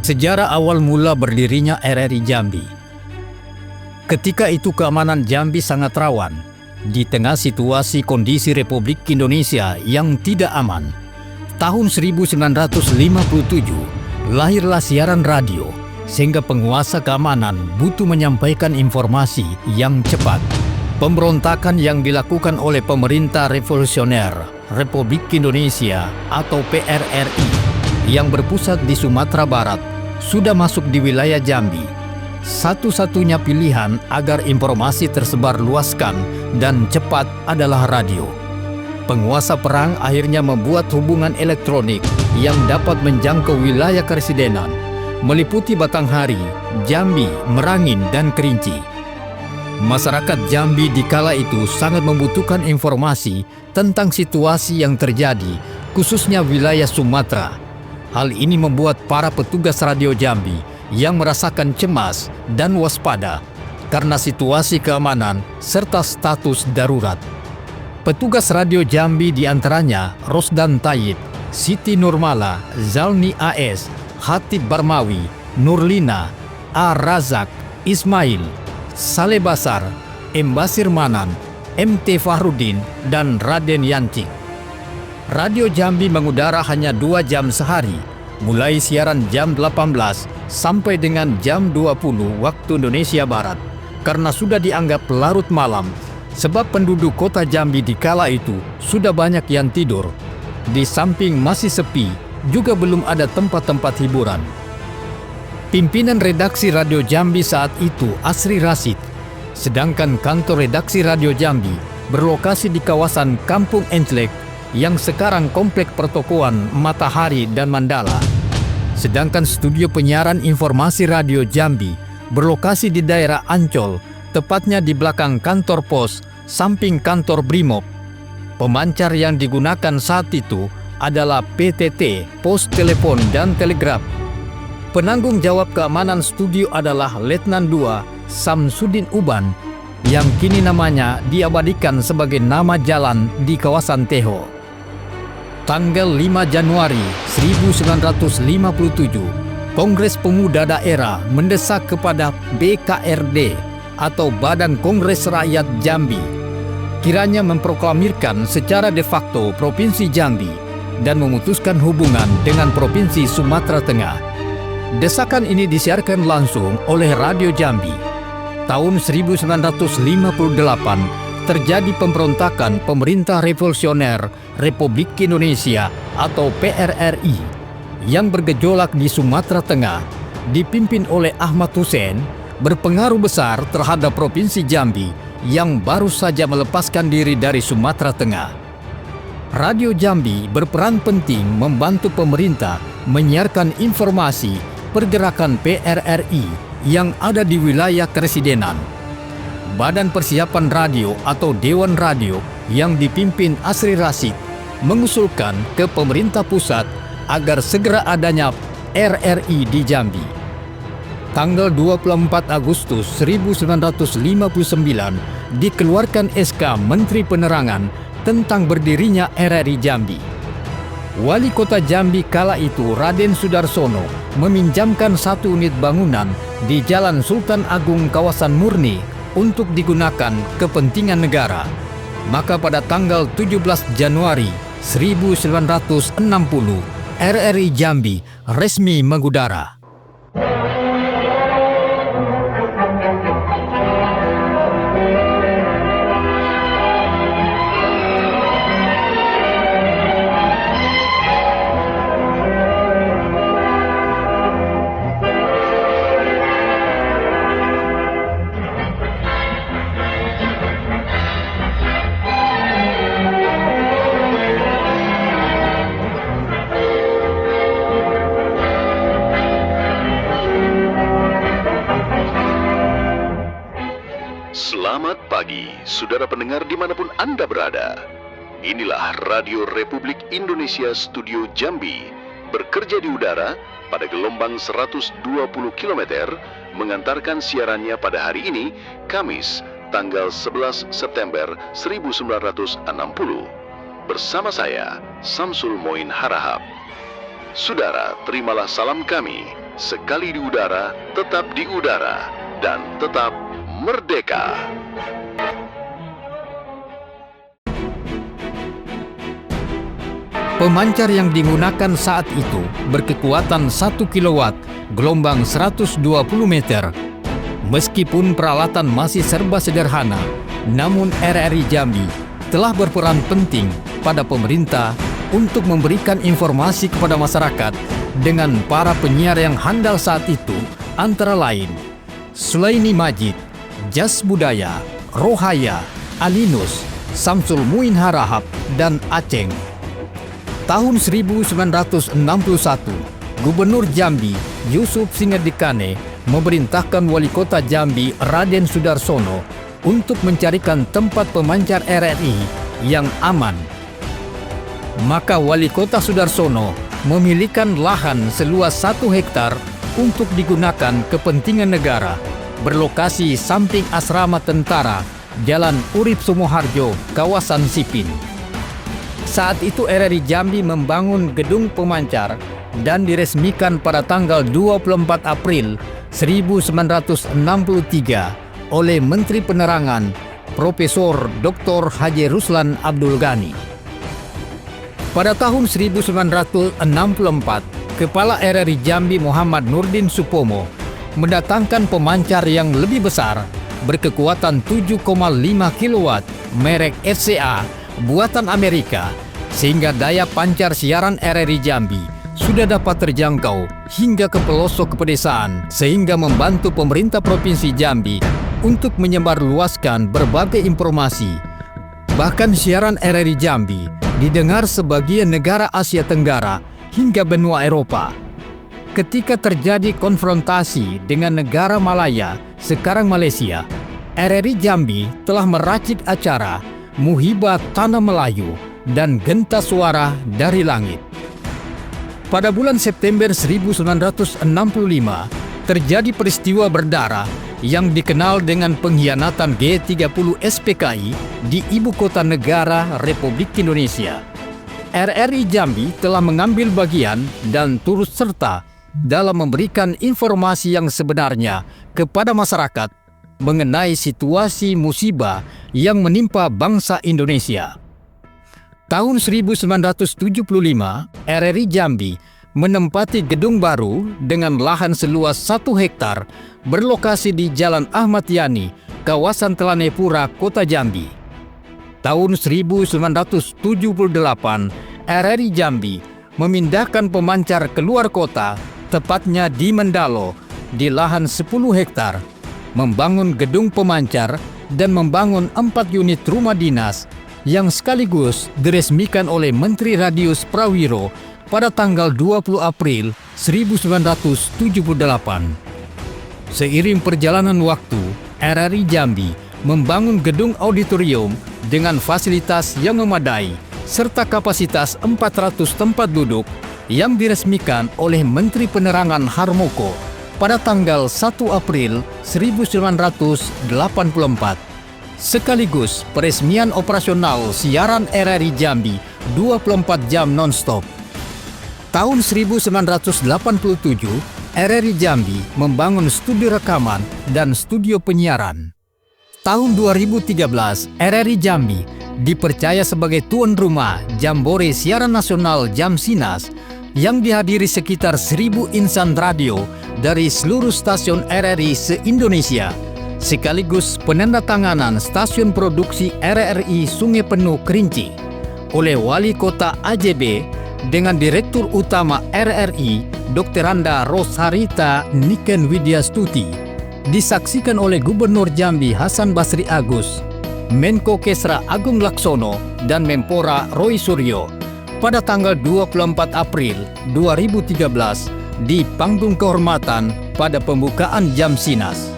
Sejarah awal mula berdirinya RRI Jambi. Ketika itu keamanan Jambi sangat rawan. Di tengah situasi kondisi Republik Indonesia yang tidak aman, tahun 1957 lahirlah siaran radio, sehingga penguasa keamanan butuh menyampaikan informasi yang cepat. Pemberontakan yang dilakukan oleh Pemerintah Revolusioner Republik Indonesia atau PRRI yang berpusat di Sumatera Barat sudah masuk di wilayah Jambi. Satu-satunya pilihan agar informasi tersebar luaskan dan cepat adalah radio. Penguasa perang akhirnya membuat hubungan elektronik yang dapat menjangkau wilayah keresidenan, meliputi Batanghari, Jambi, Merangin, dan Kerinci. Masyarakat Jambi di kala itu sangat membutuhkan informasi tentang situasi yang terjadi, khususnya wilayah Sumatera. Hal ini membuat para petugas radio Jambi yang merasakan cemas dan waspada karena situasi keamanan serta status darurat. Petugas radio Jambi diantaranya Rosdan Tayyib, Siti Nurmala, Zalni AS, Hatib Barmawi, Nurlina, A. Razak, Ismail, Saleh Basar, M. Basir Manan, MT Fahrudin, dan Raden Yancik. Radio Jambi mengudara hanya 2 jam sehari, mulai siaran jam 18 sampai dengan jam 20 waktu Indonesia Barat, karena sudah dianggap larut malam, sebab penduduk kota Jambi di kala itu sudah banyak yang tidur. Di samping masih sepi, juga belum ada tempat-tempat hiburan. Pimpinan redaksi Radio Jambi saat itu Asri Rasid, sedangkan kantor redaksi Radio Jambi berlokasi di kawasan Kampung Enclek yang sekarang Komplek Pertokoan Matahari dan Mandala. Sedangkan studio penyiaran informasi Radio Jambi berlokasi di daerah Ancol, tepatnya di belakang kantor pos, samping kantor Brimob. Pemancar yang digunakan saat itu adalah PTT, Pos Telepon dan Telegraf. Penanggung jawab keamanan studio adalah Letnan II Samsudin Uban, yang kini namanya diabadikan sebagai nama jalan di kawasan Teho. Tanggal 5 Januari 1957, Kongres Pemuda Daerah mendesak kepada BKRD atau Badan Kongres Rakyat Jambi kiranya memproklamirkan secara de facto Provinsi Jambi dan memutuskan hubungan dengan Provinsi Sumatera Tengah. Desakan ini disiarkan langsung oleh Radio Jambi. Tahun 1958 terjadi pemberontakan Pemerintah Revolusioner Republik Indonesia atau PRRI yang bergejolak di Sumatera Tengah, dipimpin oleh Ahmad Hussein, berpengaruh besar terhadap Provinsi Jambi yang baru saja melepaskan diri dari Sumatera Tengah. Radio Jambi berperan penting membantu pemerintah menyiarkan informasi pergerakan PRRI yang ada di wilayah keresidenan. Badan Persiapan Radio atau Dewan Radio yang dipimpin Asri Rasid mengusulkan ke pemerintah pusat agar segera adanya RRI di Jambi. Tanggal 24 Agustus 1959 dikeluarkan SK Menteri Penerangan tentang berdirinya RRI Jambi. Wali Kota Jambi kala itu Raden Sudarsono meminjamkan 1 unit bangunan di Jalan Sultan Agung kawasan Murni untuk digunakan kepentingan negara. Maka pada tanggal 17 Januari 1960, RRI Jambi resmi mengudara. Selamat pagi, saudara pendengar dimanapun Anda berada. Inilah Radio Republik Indonesia Studio Jambi, bekerja di udara pada gelombang 120 km, mengantarkan siarannya pada hari ini, Kamis, tanggal 11 September 1960. Bersama saya, Samsul Moin Harahap. Saudara, terimalah salam kami. Sekali di udara, tetap di udara, dan tetap merdeka. Pemancar yang digunakan saat itu berkekuatan 1 kW, gelombang 120 meter. Meskipun peralatan masih serba sederhana, namun RRI Jambi telah berperan penting pada pemerintah untuk memberikan informasi kepada masyarakat dengan para penyiar yang handal saat itu, antara lain Sulaini Majid, Jas Budaya, Rohaya, Alinus, Samsul Muin Harahap, dan Aceng. Tahun 1961, Gubernur Jambi Yusuf Singadikane memerintahkan Wali Kota Jambi Raden Sudarsono untuk mencarikan tempat pemancar RRI yang aman. Maka Wali Kota Sudarsono memilihkan lahan seluas 1 hektar untuk digunakan kepentingan negara, berlokasi samping asrama tentara, Jalan Urip Sumoharjo, kawasan Sipin. Saat itu RRI Jambi membangun gedung pemancar dan diresmikan pada tanggal 24 April 1963 oleh Menteri Penerangan Profesor Dr. Haji Ruslan Abdul Ghani. Pada tahun 1964, Kepala RRI Jambi Muhammad Nurdin Supomo mendatangkan pemancar yang lebih besar berkekuatan 7,5 kW merek FCA buatan Amerika, sehingga daya pancar siaran RRI Jambi sudah dapat terjangkau hingga ke pelosok pedesaan, sehingga membantu pemerintah Provinsi Jambi untuk menyebarluaskan berbagai informasi. Bahkan siaran RRI Jambi didengar sebagian negara Asia Tenggara hingga benua Eropa. Ketika terjadi konfrontasi dengan negara Malaya, sekarang Malaysia, RRI Jambi telah meracik acara Muhibah Tanah Melayu dan Genta Suara dari Langit. Pada bulan September 1965, terjadi peristiwa berdarah yang dikenal dengan pengkhianatan G30 SPKI di Ibu Kota Negara Republik Indonesia. RRI Jambi telah mengambil bagian dan turut serta dalam memberikan informasi yang sebenarnya kepada masyarakat mengenai situasi musibah yang menimpa bangsa Indonesia. Tahun 1975, RRI Jambi menempati gedung baru dengan lahan seluas 1 hektar berlokasi di Jalan Ahmad Yani, kawasan Telanepura, Kota Jambi. Tahun 1978, RRI Jambi memindahkan pemancar keluar kota, tepatnya di Mendalo, di lahan 10 hektar, membangun gedung pemancar dan membangun 4 unit rumah dinas yang sekaligus diresmikan oleh Menteri Radius Prawiro pada tanggal 20 April 1978. Seiring perjalanan waktu, RRI Jambi membangun gedung auditorium dengan fasilitas yang memadai serta kapasitas 400 tempat duduk yang diresmikan oleh Menteri Penerangan Harmoko pada tanggal 1 April 1984, sekaligus peresmian operasional siaran RRI Jambi 24 jam non-stop. Tahun 1987, RRI Jambi membangun studio rekaman dan studio penyiaran. Tahun 2013, RRI Jambi dipercaya sebagai tuan rumah Jambore Siaran Nasional Jamsinas yang dihadiri sekitar 1.000 insan radio dari seluruh stasiun RRI se-Indonesia, sekaligus penandatanganan stasiun produksi RRI Sungai Penuh Kerinci oleh Wali Kota AJB dengan Direktur Utama RRI Dr. Anda Rosharita Niken Widyastuti, disaksikan oleh Gubernur Jambi Hasan Basri Agus, Menko Kesra Agung Laksono, dan Menpora Roy Suryo pada tanggal 24 April 2013 di panggung kehormatan pada pembukaan Jamsinas.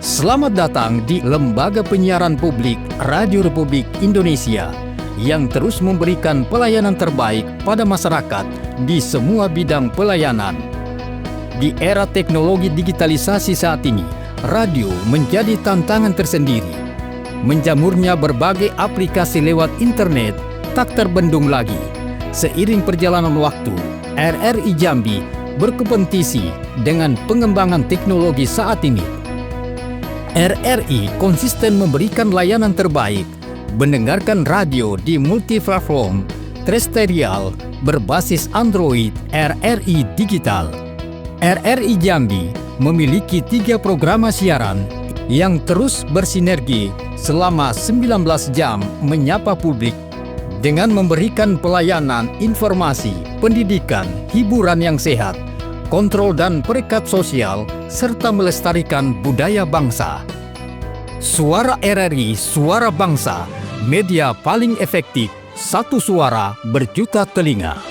Selamat datang di Lembaga Penyiaran Publik Radio Republik Indonesia yang terus memberikan pelayanan terbaik pada masyarakat di semua bidang pelayanan. Di era teknologi digitalisasi saat ini, radio menjadi tantangan tersendiri. Menjamurnya berbagai aplikasi lewat internet tak terbendung lagi. Seiring perjalanan waktu, RRI Jambi berkompetisi dengan pengembangan teknologi saat ini. RRI konsisten memberikan layanan terbaik, mendengarkan radio di multiplatform, terestrial, berbasis Android, RRI Digital. RRI Jambi memiliki 3 program siaran yang terus bersinergi selama 19 jam menyapa publik dengan memberikan pelayanan informasi, pendidikan, hiburan yang sehat, kontrol dan perekat sosial, serta melestarikan budaya bangsa. Suara RRI, suara bangsa, media paling efektif, satu suara berjuta telinga.